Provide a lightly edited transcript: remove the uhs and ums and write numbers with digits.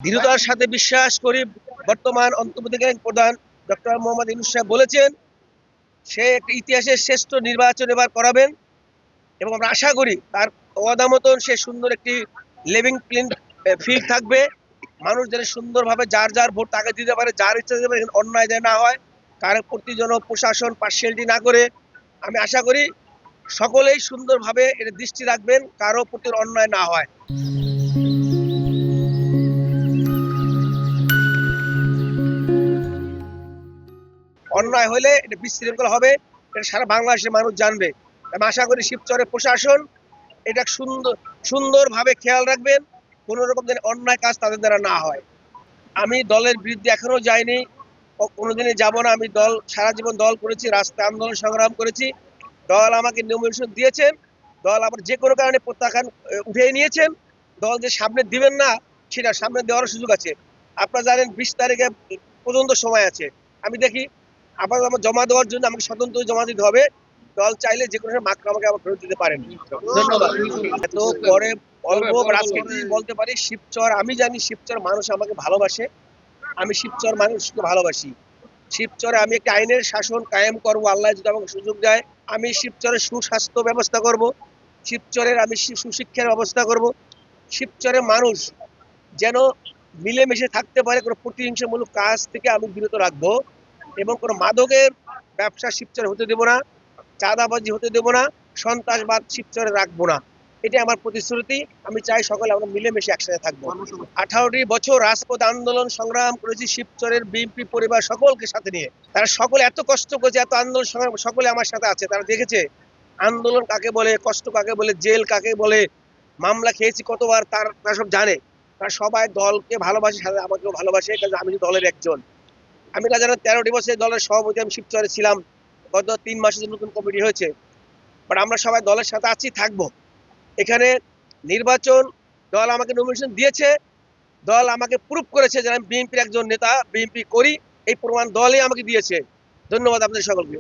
দৃঢ়তার সাথে বিশ্বাস করি বর্তমান অন্তর্বর্তীকালীন প্রধান ডক্টর মোহাম্মদ ইউনূস সাহেব বলেছেন সে একটা ইতিহাসের শ্রেষ্ঠ নির্বাচন এবার করাবেন এবং আমরা আশা করি তার ওয়াদা মতন সে সুন্দর একটি লিভিং প্লেইং ফিল্ড থাকবে। মানুষ যেন সুন্দরভাবে যার যার ভোট তাকে দিতে পারে, যার ইচ্ছা দিতে পারে, অন্যায় যেন না হয়, কারো প্রতি যেন প্রশাসন পার্সিয়ালিটি না করে। আমি আশা করি সকলেই সুন্দরভাবে এর দৃষ্টি রাখবেন, কারো প্রতি অন্যায় না হয়। অন্যায় হলে এটা বিশৃঙ্খলা হবে, এটা সারা বাংলাদেশের মানুষ জানবে। আমি আশা করি শিবচরের প্রশাসন এটা সুন্দরভাবে খেয়াল রাখবেন, কোনো রকম যেন অন্যায় কাজ তাদের দ্বারা না হয়। আমি দলের বিরুদ্ধে এখনো যাইনি, কোনোদিনই যাব না। আমি দল সারা জীবন দল করেছি, রাস্তায় আন্দোলন সংগ্রাম করেছি। দল আমাকে নমিনেশন দিয়েছেন, দল আবার যে কোনো কারণে প্রত্যাখ্যান উঠিয়ে নিয়েছেন। দল যে সামনে দিবেন না সেটা সামনে দেওয়ার সুযোগ আছে। আপনারা জানেন 20 তারিখে পর্যন্ত সময় আছে। আমি দেখি আবার আমার জমা দেওয়ার জন্য আমাকে স্বতন্ত্র জমা দিতে হবে। দল চাইলে যে কোনো মাত্র আমাকে আবার ফেরত দিতে পারেন। ধন্যবাদ। এত পরে অল্প আজকে বলতে পারি শিবচর, আমি জানি শিবচর মানুষ আমাকে ভালোবাসে, আমি শিবচর মানুষকে ভালোবাসি। শিবচরে আমি একটা আইনের শাসন কায়েম করব, আল্লাহ যদি আমাকে সুযোগ দেয়। আমি শিবচরের সুস্বাস্থ্য ব্যবস্থা করব, শিবচরের আমি সুশিক্ষার ব্যবস্থা করব। শিবচরের মানুষ যেন মিলেমিশে থাকতে পারে, কোনো প্রতিহিংসামূলক কাজ থেকে আমি বিরত রাখবো এবং কোনো মাদকের ব্যবসা শিবচরে হতে দেব না, চাঁদাবাজি হতে দেব না, সন্ত্রাসবাদ শিবচরে রাখবো না। এটা আমার প্রতিশ্রুতি। আমি চাই সকলে আমরা মিলেমিশে একসাথে থাকবো। 18টি বছর রাজপথ আন্দোলন সংগ্রাম করেছি শিবচরের বিএনপি পরিবার সকলকে সাথে নিয়ে। তারা সকলে এত কষ্ট করেছে, এত আন্দোলন সংগ্রাম, সকলে আমার সাথে আছে। তারা দেখেছে আন্দোলন কাকে বলে, কষ্ট কাকে বলে, জেল কাকে বলে, মামলা খেয়েছি কতবার, তারা সব জানে। তারা সবাই দলকে ভালোবাসে, সাথে আমাকেও ভালোবাসে, কারণ আমি দলের একজন। আমি জানি 13টি বছর দলের সভাপতি আমি শিবচরে ছিলাম। গত 3 মাসে নতুন কমিটি হয়েছে, বাট আমরা সবাই দলের সাথে আছি, থাকবো। এখানে নির্বাচন দল আমাকে নমিনেশন দিয়েছে, দল আমাকে প্রুভ করেছে যে আমি বিএনপির একজন নেতা, বিএনপি করি, এই প্রমাণ দলই আমাকে দিয়েছে। ধন্যবাদ আপনাদের সকলকে।